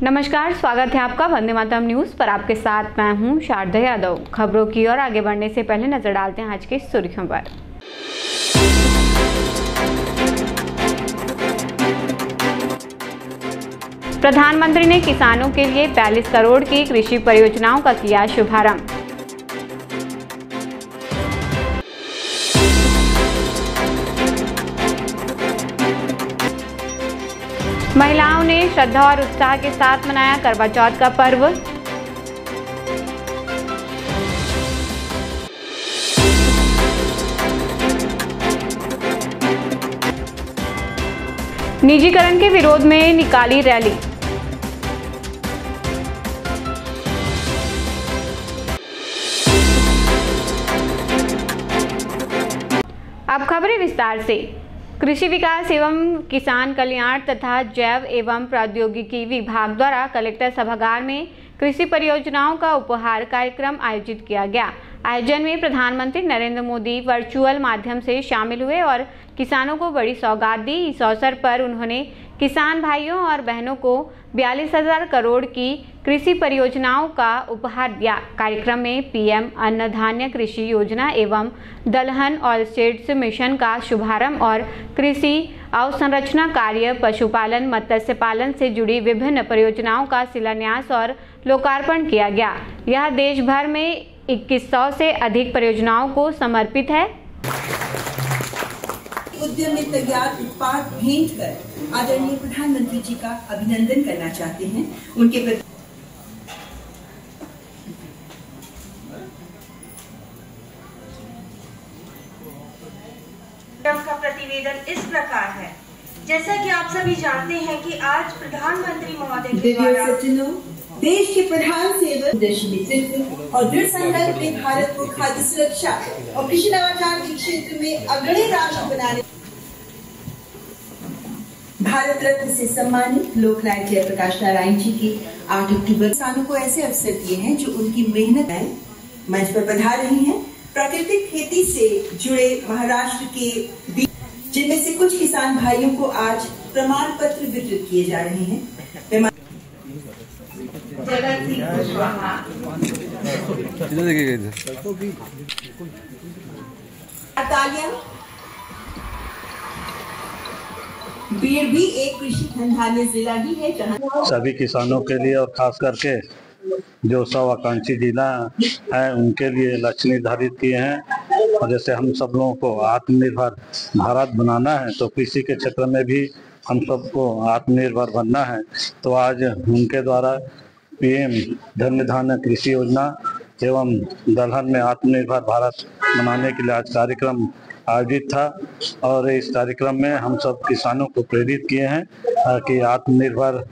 नमस्कार, स्वागत है आपका वंदे मातरम न्यूज पर। आपके साथ मैं हूं शारदा यादव। खबरों की ओर आगे बढ़ने से पहले नजर डालते हैं आज की सुर्खियों पर। प्रधानमंत्री ने किसानों के लिए 42 करोड़ की कृषि परियोजनाओं का किया शुभारंभ। महिलाओं ने श्रद्धा और उत्साह के साथ मनाया करवा चौथ का पर्व। निजीकरण के विरोध में निकाली रैली। अब खबरें विस्तार से। कृषि विकास एवं किसान कल्याण तथा जैव एवं प्रौद्योगिकी विभाग द्वारा कलेक्टर सभागार में कृषि परियोजनाओं का उपहार कार्यक्रम आयोजित किया गया। आयोजन में प्रधानमंत्री नरेंद्र मोदी वर्चुअल माध्यम से शामिल हुए और किसानों को बड़ी सौगात दी। इस अवसर पर उन्होंने किसान भाइयों और बहनों को 42,000 करोड़ की कृषि परियोजनाओं का उपहार दिया। कार्यक्रम में पीएम अन्न धान्य कृषि योजना एवं दलहन ऑल सीड्स मिशन का शुभारंभ और कृषि अवसंरचना कार्य, पशुपालन, मत्स्य पालन से जुड़ी विभिन्न परियोजनाओं का शिलान्यास और लोकार्पण किया गया। यह देश भर में 2100 से अधिक परियोजनाओं को समर्पित है। उद्यम में तैयार उत्पाद भेंट कर आदरणीय प्रधानमंत्री जी का अभिनंदन करना चाहते हैं। उनके प्रति का प्रतिवेदन इस प्रकार है। जैसा कि आप सभी जानते हैं कि आज प्रधानमंत्री महोदय के द्वारा देश के प्रधान सेवक नेतृत्व और दृढ़ संकल्प ने भारत को खाद्य सुरक्षा और कृषि नवाचार के क्षेत्र में अग्रणी राष्ट्र बनाने भारत रत्न से सम्मानित लोकनायक जयप्रकाश नारायण जी की 8 अक्टूबर किसानों को ऐसे अवसर दिए हैं जो उनकी मेहनत है मंच पर पधार रही हैं। प्राकृतिक खेती से जुड़े महाराष्ट्र के बीच जिनमें से कुछ किसान भाइयों को आज प्रमाण पत्र वितरित किए जा रहे हैं। बीड़ भी एक कृषि धनधान्य जिला ही है जहां सभी किसानों के लिए और खास करके जो 100 आकांक्षी जिला है उनके लिए लक्ष्य निर्धारित किए हैं। और जैसे हम सब लोगों को आत्मनिर्भर भारत बनाना है तो कृषि के क्षेत्र में भी हम सबको आत्मनिर्भर बनना है। तो आज उनके द्वारा पीएम धन्य धान्य कृषि योजना एवं दलहन में आत्मनिर्भर भारत बनाने के लिए आज कार्यक्रम आयोजित था। और इस कार्यक्रम में हम सब किसानों को प्रेरित किए हैं कि आत्मनिर्भर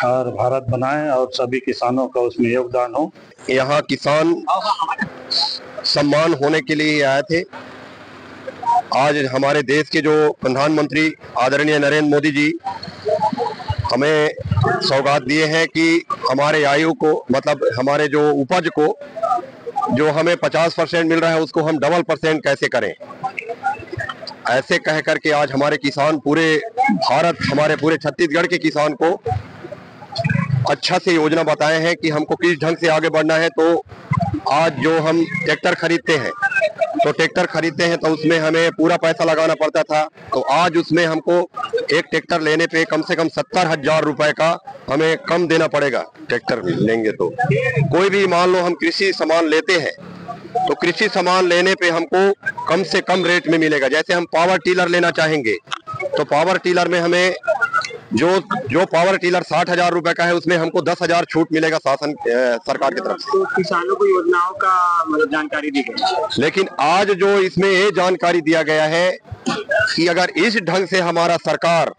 और भारत बनाएं और सभी किसानों का उसमें योगदान हो। यहाँ किसान सम्मान होने के लिए आए थे। आज हमारे देश के जो प्रधानमंत्री आदरणीय नरेंद्र मोदी जी हमें सौगात दिए हैं कि हमारे आयु को मतलब हमारे जो उपज को जो हमें 50% मिल रहा है उसको हम डबल % कैसे करें। ऐसे कह करके आज हमारे किसान पूरे भारत हमारे पूरे छत्तीसगढ़ के किसान को अच्छा से योजना बताए हैं कि हमको किस ढंग से आगे बढ़ना है। तो आज जो हम ट्रैक्टर खरीदते हैं तो उसमें हमें पूरा पैसा लगाना पड़ता था। तो आज उसमें हमको एक ट्रैक्टर लेने पे कम से कम 70,000 रुपए का हमें कम देना पड़ेगा। ट्रैक्टर लेंगे तो कोई भी मान लो हम कृषि सामान लेते हैं तो कृषि सामान लेने पे हमको कम से कम रेट में मिलेगा। जैसे हम पावर टीलर लेना चाहेंगे तो पावर टीलर में हमें जो पावर टीलर 60,000 रुपए का है उसमें हमको 10,000 छूट मिलेगा शासन सरकार की तरफ से। तो किसानों को योजनाओं का मतलब जानकारी दी गई। लेकिन आज जो इसमें ये जानकारी दिया गया है कि अगर इस ढंग से हमारा सरकार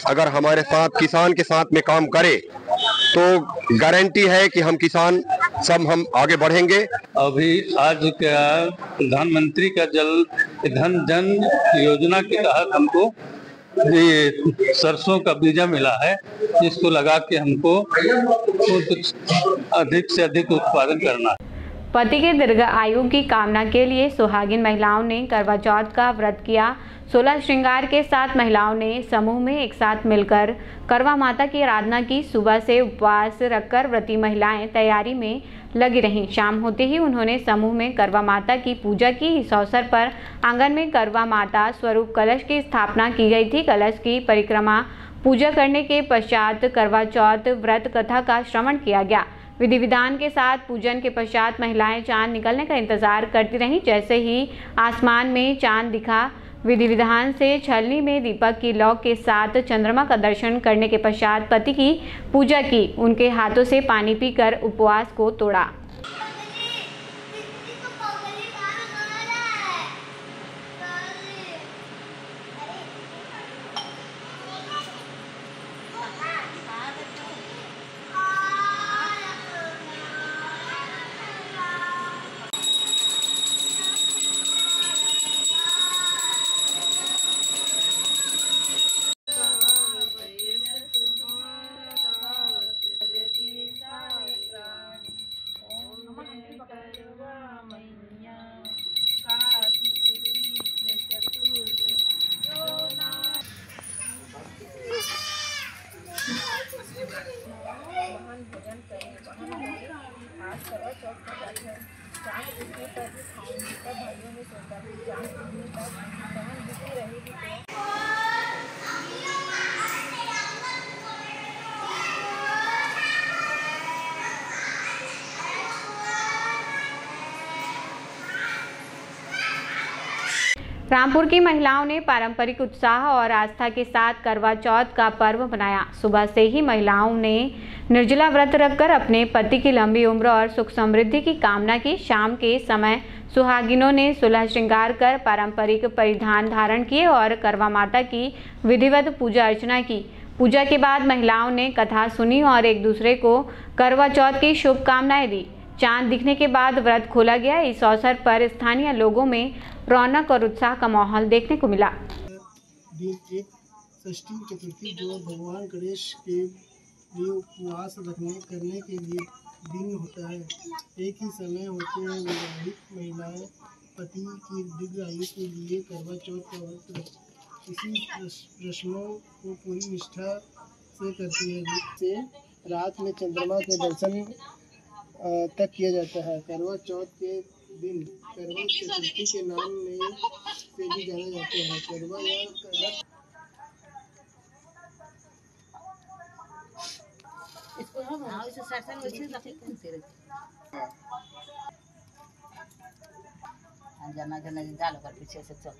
अगर हमारे साथ किसान के साथ में काम करे तो गारंटी है कि हम किसान सब हम आगे बढ़ेंगे। अभी आज का प्रधानमंत्री का जल धन योजना के तहत हमको ये सरसों का बीजा मिला है, जिसको लगा के हमको अधिक से अधिक उत्पादन करना है। पति के दीर्घ आयु की कामना के लिए सुहागिन महिलाओं ने करवा चौथ का व्रत किया। 16 श्रृंगार के साथ महिलाओं ने समूह में एक साथ मिलकर करवा माता की आराधना की। सुबह से उपवास रखकर व्रती महिलाएं तैयारी में लगी रहीं। शाम होते ही उन्होंने समूह में करवा माता की पूजा की। इस अवसर पर आंगन में करवा माता स्वरूप कलश की स्थापना की गई थी। कलश की परिक्रमा पूजा करने के पश्चात करवा चौथ व्रत कथा का श्रवण किया गया। विधि विधान के साथ पूजन के पश्चात महिलाएं चांद निकलने का इंतजार करती रहीं। जैसे ही आसमान में चांद दिखा, विधि विधान से छलनी में दीपक की लौ के साथ चंद्रमा का दर्शन करने के पश्चात पति की पूजा की। उनके हाथों से पानी पीकर उपवास को तोड़ा। रामपुर की महिलाओं ने पारंपरिक उत्साह और आस्था के साथ करवा चौथ का पर्व मनाया। सुबह से ही महिलाओं ने निर्जला व्रत रखकर अपने पति की लंबी उम्र और सुख समृद्धि की कामना की। शाम के समय सुहागिनों ने 16 श्रृंगार कर पारंपरिक परिधान धारण किए और करवा माता की विधिवत पूजा अर्चना की। पूजा के बाद महिलाओं ने कथा सुनी और एक दूसरे को करवा चौथ की शुभकामनाएं दी। चांद दिखने के बाद व्रत खोला गया। इस अवसर पर स्थानीय लोगों में रौनक और उत्साह का माहौल देखने को मिला। दिन एक षष्ठी चतुर्थी जो भगवान गणेश के लिए उपवास करने के लिए दिन होता है। एक ही समय होते हुए विवाहित महिलाएं पति की दीर्घ आयु के लिए करवा चौथ का व्रत इसी रस्मों को पूरी निष्ठा से करती है, जिससे रात में चंद्रमा के दर्शन तक किया जाता है। करवा चौथ के दिन करवा चतुर्थी के नाम में से भी जाना जाता है। करवा या पीछे से चल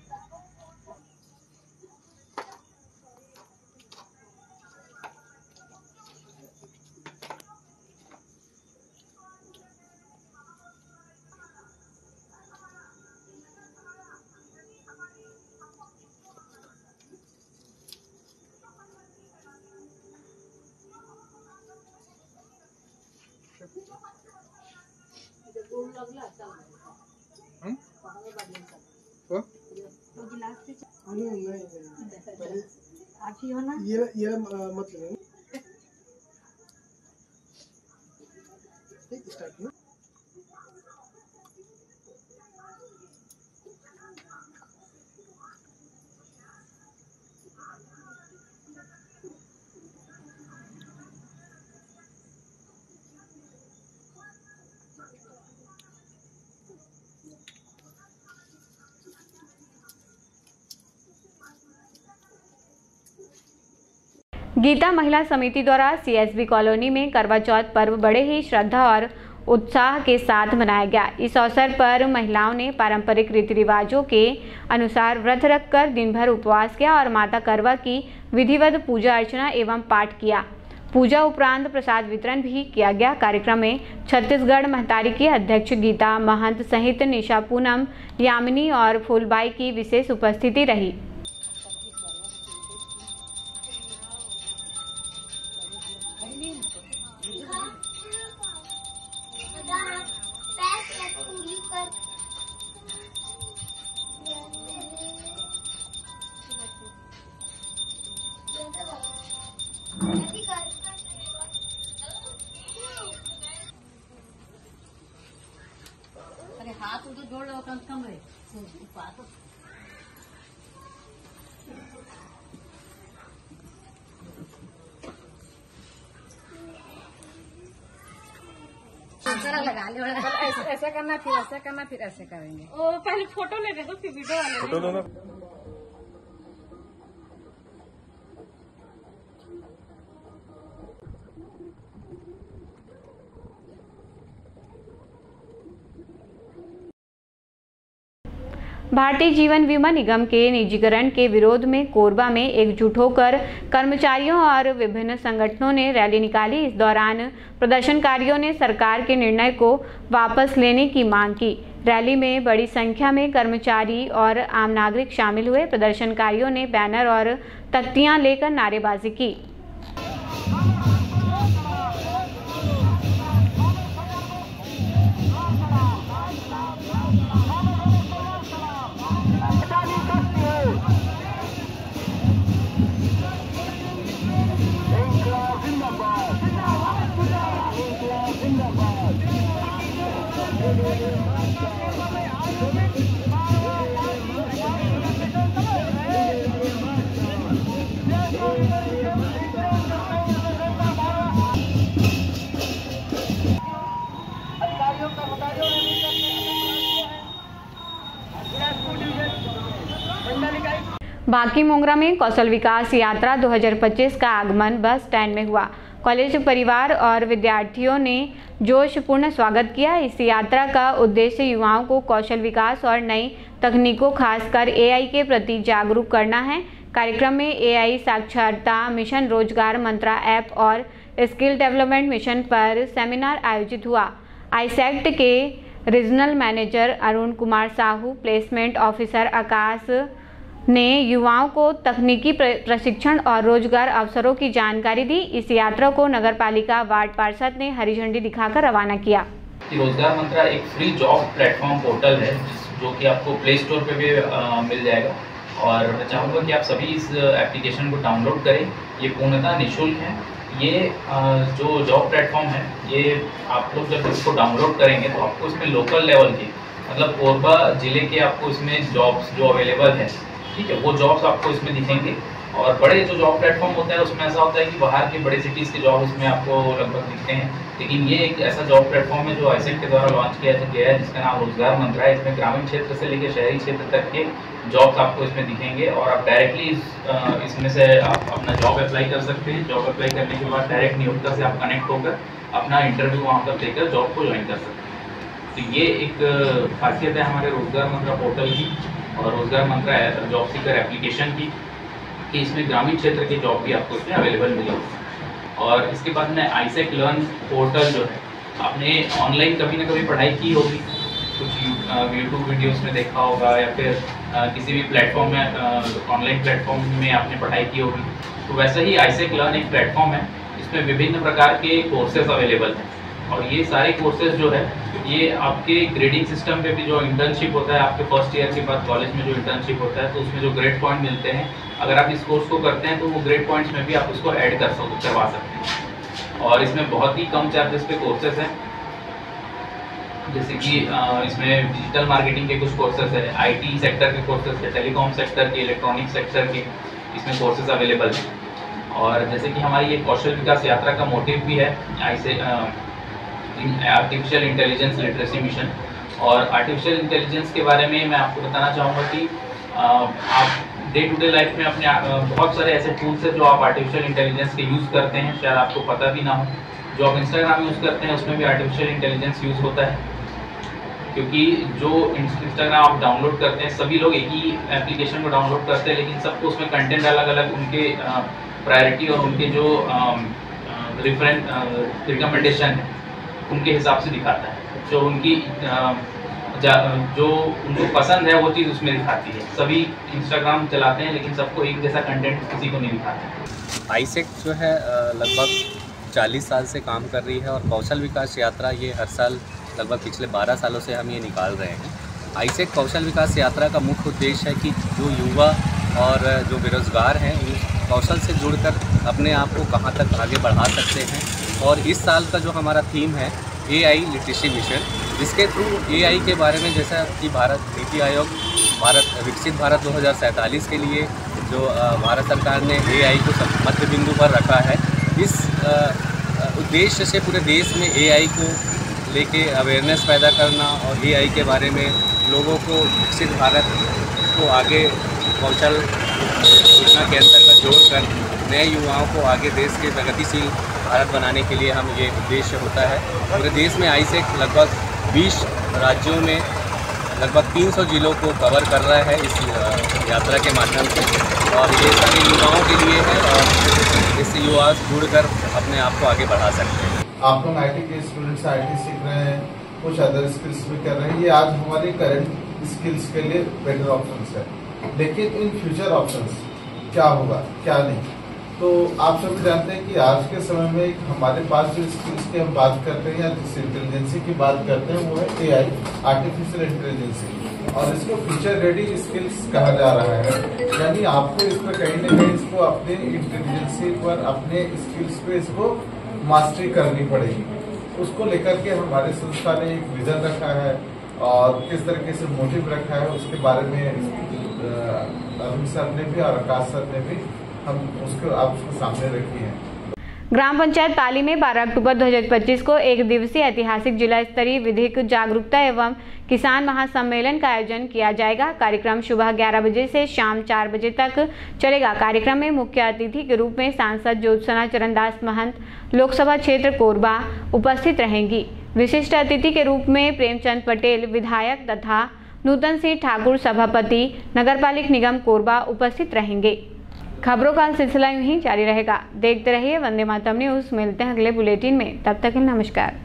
ये मतलब गीता महिला समिति द्वारा सीएसबी कॉलोनी में करवा चौथ पर्व बड़े ही श्रद्धा और उत्साह के साथ मनाया गया। इस अवसर पर महिलाओं ने पारंपरिक रीति रिवाजों के अनुसार व्रत रखकर दिन भर उपवास किया और माता करवा की विधिवत पूजा अर्चना एवं पाठ किया। पूजा उपरांत प्रसाद वितरण भी किया गया। कार्यक्रम में छत्तीसगढ़ महतारी की अध्यक्ष गीता महंत सहित निशा पूनम, यामिनी और फूलबाई की विशेष उपस्थिति रही। लगा ले, ऐसा करना, फिर ऐसा करना, फिर ऐसे करेंगे। ओ पहले फोटो लेने दो, फिर वीडियो वाले फोटो लो। भारतीय जीवन बीमा निगम के निजीकरण के विरोध में कोरबा में एकजुट होकर कर्मचारियों और विभिन्न संगठनों ने रैली निकाली। इस दौरान प्रदर्शनकारियों ने सरकार के निर्णय को वापस लेने की मांग की। रैली में बड़ी संख्या में कर्मचारी और आम नागरिक शामिल हुए। प्रदर्शनकारियों ने बैनर और तख्तियां लेकर नारेबाजी की। बांकी मोंगरा में कौशल विकास यात्रा 2025 का आगमन बस स्टैंड में हुआ। कॉलेज परिवार और विद्यार्थियों ने जोशपूर्ण स्वागत किया। इस यात्रा का उद्देश्य युवाओं को कौशल विकास और नई तकनीकों खासकर एआई के प्रति जागरूक करना है। कार्यक्रम में एआई साक्षरता मिशन, रोजगार मंत्रा ऐप और स्किल डेवलपमेंट मिशन पर सेमिनार आयोजित हुआ। आईसेक्ट के regional manager Arun Kumar Sahu, placement officer Aakash ने युवाओं को तकनीकी प्रशिक्षण और रोजगार अवसरों की जानकारी दी। इस यात्रा को नगर पालिका वार्ड पार्षद ने हरी झंडी दिखाकर रवाना किया। रोजगार मंत्रा एक फ्री जॉब प्लेटफॉर्म पोर्टल है जो कि आपको प्ले स्टोर पे भी मिल जाएगा और मैं चाहूँगा कि आप सभी इस एप्लीकेशन को डाउनलोड करें। ये पूर्णतः निःशुल्क है। ये जो जॉब प्लेटफॉर्म है, ये आप लोग जब इसको डाउनलोड करेंगे तो आपको इसमें लोकल लेवल के, मतलब कोरबा जिले के आपको इसमें जॉब्स जो अवेलेबल है, ठीक है, वो जॉब्स आपको इसमें दिखेंगे। और बड़े जो जॉब प्लेटफॉर्म होते हैं उसमें ऐसा होता है कि बाहर के बड़े सिटीज़ के जॉब इसमें आपको लगभग दिखते हैं, लेकिन ये एक ऐसा जॉब प्लेटफॉर्म है जो आईसेक्ट के द्वारा लॉन्च किया गया है जिसका नाम रोजगार मंत्रा है। इसमें ग्रामीण क्षेत्र से लेकर शहरी क्षेत्र तक के जॉब्स आपको इसमें दिखेंगे और आप डायरेक्टली इसमें से आप अपना जॉब अप्लाई कर सकते हैं। जॉब अप्लाई करने के बाद डायरेक्ट नियोक्ता से आप कनेक्ट होकर अपना इंटरव्यू वहाँ पर देकर जॉब को ज्वाइन कर सकते हैं। तो ये एक खासियत है हमारे रोजगार मंत्रा पोर्टल की और रोजगार मंत्रा जॉब सीकर एप्लीकेशन की कि इसमें ग्रामीण क्षेत्र के जॉब भी आपको इसमें अवेलेबल मिलेगी। और इसके बाद में आईसेक्ट लर्न पोर्टल जो है, आपने ऑनलाइन कभी ना कभी पढ़ाई की होगी, कुछ यूट्यूब वीडियोस में देखा होगा या फिर किसी भी प्लेटफॉर्म में, ऑनलाइन प्लेटफॉर्म में आपने पढ़ाई की होगी। तो वैसे ही आईसेक्ट लर्न एक प्लेटफॉर्म है, इसमें विभिन्न प्रकार के कोर्सेज अवेलेबल हैं और ये सारे कोर्सेज जो है ये आपके ग्रेडिंग सिस्टम पे भी, जो इंटर्नशिप होता है आपके फर्स्ट ईयर के बाद कॉलेज में जो इंटर्नशिप होता है तो उसमें जो ग्रेड पॉइंट मिलते हैं, अगर आप इस कोर्स को करते हैं तो वो ग्रेड पॉइंट्स में भी आप उसको ऐड करवा सकते हैं। और इसमें बहुत ही कम चार्जेस पे कोर्सेज हैं, जैसे कि इसमें डिजिटल मार्केटिंग के कुछ कोर्सेज है, आईटी सेक्टर के कोर्सेज है, टेलीकॉम सेक्टर के, इलेक्ट्रॉनिक सेक्टर के इसमें कोर्सेज अवेलेबल हैं। और जैसे कि हमारी ये कौशल विकास यात्रा का मोटिव भी है आर्टिफिशियल इंटेलिजेंस लिटरेसी मिशन। और आर्टिफिशियल इंटेलिजेंस के बारे में मैं आपको बताना चाहूँगा कि आप डे टू डे लाइफ में अपने बहुत सारे ऐसे टूल्स हैं जो आप आर्टिफिशियल इंटेलिजेंस के यूज़ करते हैं, शायद आपको पता भी ना हो। जो आप इंस्टाग्राम यूज़ करते हैं उसमें भी आर्टिफिशियल इंटेलिजेंस यूज़ होता है, क्योंकि जो इंस्टाग्राम आप डाउनलोड करते हैं, सभी लोग एक ही एप्लीकेशन को डाउनलोड करते हैं, लेकिन सबको उसमें कंटेंट अलग अलग उनके प्रायोरिटी और उनके जो रिकमेंडेशन है उनके हिसाब से दिखाता है। जो उनकी जो उनको पसंद है वो चीज़ उसमें दिखाती है। सभी इंस्टाग्राम चलाते हैं लेकिन सबको एक जैसा कंटेंट किसी को नहीं दिखाता। आईसेक्ट जो है लगभग 40 साल से काम कर रही है और कौशल विकास यात्रा ये हर साल लगभग पिछले 12 सालों से हम ये निकाल रहे हैं। आईसेक्ट कौशल विकास यात्रा का मुख्य उद्देश्य है कि जो युवा और जो बेरोज़गार हैं उस कौशल से जुड़कर अपने आप को कहाँ तक आगे बढ़ा सकते हैं। और इस साल का जो हमारा थीम है एआई लिटरेसी मिशन, जिसके थ्रू एआई के बारे में, जैसा कि भारत नीति आयोग विकसित भारत 2047 के लिए जो भारत सरकार ने AI को मध्य बिंदु पर रखा है, इस उद्देश्य से पूरे देश में AI को लेके अवेयरनेस पैदा करना और AI के बारे में लोगों को विकसित भारत को आगे कौशल योजना के अंतर्गत जोड़कर नए युवाओं को आगे देश के प्रगतिशील भारत बनाने के लिए हम ये उद्देश्य होता है। पूरे देश में आईसेक लगभग 20 राज्यों में लगभग 300 जिलों को कवर कर रहा है इस यात्रा के माध्यम से, और ये सारे युवाओं के लिए है और इससे युवा जुड़कर अपने आप को आगे बढ़ा सकते हैं। आप लोग IT के स्टूडेंट्स IT सीख रहे हैं, कुछ अदर स्किल्स भी कर रहे हैं। ये आज हमारे करंट स्किल्स के लिए बेटर ऑप्शंस है, लेकिन इन फ्यूचर ऑप्शंस क्या होगा क्या नहीं, तो आप सब जानते हैं कि आज के समय में हमारे पास जो स्किल्स की हम बात करते हैं या जिस इंटेलिजेंसी की बात करते हैं वो है AI, आर्टिफिशियल इंटेलिजेंसी, और इसको फ्यूचर रेडी स्किल्स कहा जा रहा है। यानी आपको इस पर कहीं न कहीं इसको अपने इंटेलिजेंसी पर, अपने स्किल्स पे इसको मास्टरी करनी पड़ेगी। उसको लेकर के हमारे संस्था ने एक विजन रखा है और किस तरीके से मोटिव रखा है उसके बारे में अरुण सर ने भी और आकाश सर ने भी हम उसको सामने रखी है। ग्राम पंचायत पाली में 12 अक्टूबर 2025 को एक दिवसीय ऐतिहासिक जिला स्तरीय विधिक जागरूकता एवं किसान महासम्मेलन का आयोजन किया जाएगा। कार्यक्रम सुबह 11 बजे से शाम 4 बजे तक चलेगा। कार्यक्रम में मुख्य अतिथि के रूप में सांसद ज्योत्सना चरणदास महंत लोकसभा क्षेत्र कोरबा उपस्थित रहेंगी। विशिष्ट अतिथि के रूप में प्रेमचंद पटेल विधायक तथा नूतन सिंह ठाकुर सभापति नगरपालिक निगम कोरबा उपस्थित रहेंगे। खबरों का सिलसिला यूं ही जारी रहेगा। देखते रहिए वंदे मातरम न्यूज़। मिलते हैं अगले बुलेटिन में, तब तक नमस्कार।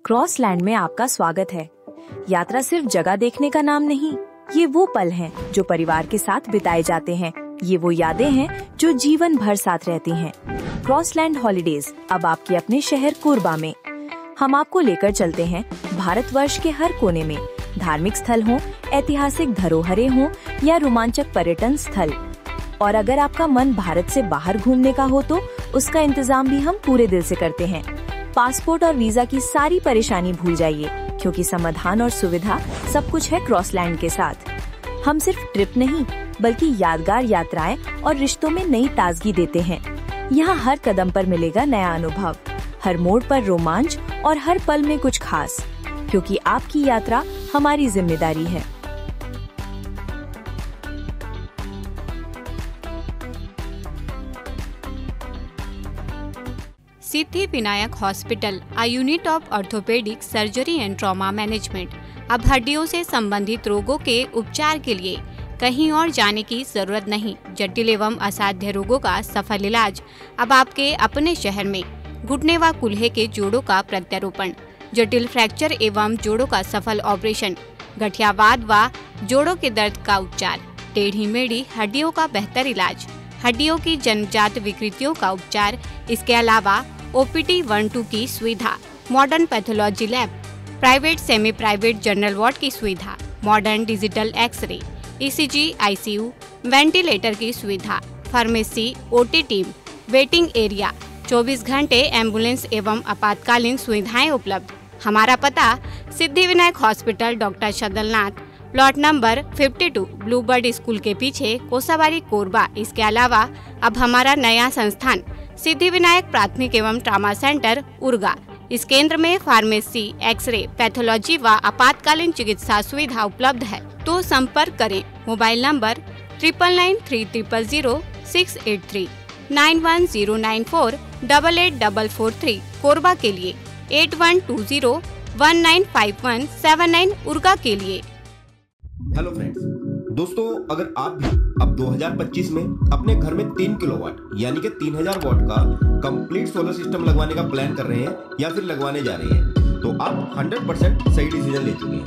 क्रॉसलैंड में आपका स्वागत है। यात्रा सिर्फ जगह देखने का नाम नहीं, ये वो पल हैं जो परिवार के साथ बिताए जाते हैं। ये वो यादें हैं जो जीवन भर साथ रहती हैं। क्रॉसलैंड हॉलिडेज अब आपके अपने शहर कोरबा में। हम आपको लेकर चलते हैं भारतवर्ष के हर कोने में, धार्मिक स्थल हो, ऐतिहासिक धरोहरें हो या रोमांचक पर्यटन स्थल। और अगर आपका मन भारत से बाहर घूमने का हो तो उसका इंतजाम भी हम पूरे दिल से करते हैं। पासपोर्ट और वीजा की सारी परेशानी भूल जाइए, क्योंकि समाधान और सुविधा सब कुछ है क्रॉसलैंड के साथ। हम सिर्फ ट्रिप नहीं बल्कि यादगार यात्राएं और रिश्तों में नई ताजगी देते हैं। यहाँ हर कदम पर मिलेगा नया अनुभव, हर मोड़ पर रोमांच और हर पल में कुछ खास, क्योंकि आपकी यात्रा हमारी जिम्मेदारी है। Siddhi Vinayak hospital, a unit of orthopaedic surgery and trauma management. अब हड्डियों से संबंधित रोगों के उपचार के लिए कहीं और जाने की जरूरत नहीं। जटिल एवं असाध्य रोगों का सफल इलाज अब आपके अपने शहर में। घुटने व कूल्हे के जोड़ों का प्रत्यारोपण, जटिल फ्रैक्चर एवं जोड़ों का सफल ऑपरेशन, गठियावाद व जोड़ों के दर्द का उपचार, टेढ़ी मेढ़ी हड्डियों का बेहतर इलाज, हड्डियों की जन्मजात विकृतियों का उपचार। इसके अलावा OPT 1-2 की सुविधा, modern pathology lab, private semi private general ward की सुविधा, modern digital X-ray, ECG, ICU, ventilator की सुविधा, pharmacy, OT team, waiting area, 24 घंटे एम्बुलेंस एवं आपातकालीन सुविधाएं उपलब्ध। हमारा पता Siddhi Vinayak hospital, doctor Shadalnath, plot number 52, Bluebird school के पीछे, कोसाबारी, कोरबा। इसके अलावा अब हमारा नया संस्थान सिद्धि विनायक प्राथमिक एवं ट्रामा सेंटर उर्गा। इस केंद्र में फार्मेसी, एक्सरे, पैथोलॉजी व आपातकालीन चिकित्सा सुविधा उपलब्ध है। तो संपर्क करें। मोबाइल नंबर 9993000683, 9109488443, कोरबा के लिए 8120195179, उर्गा के लिए। हेलो फ्रेंड्स, दोस्तों अगर आप भी अब 2025 में अपने घर में 3 किलोवाट यानी कि 3000 वाट का कंप्लीट सोलर सिस्टम लगवाने का प्लान कर रहे हैं या फिर लगवाने जा रहे हैं, तो आप 100% सही डिसीजन ले चुके हैं।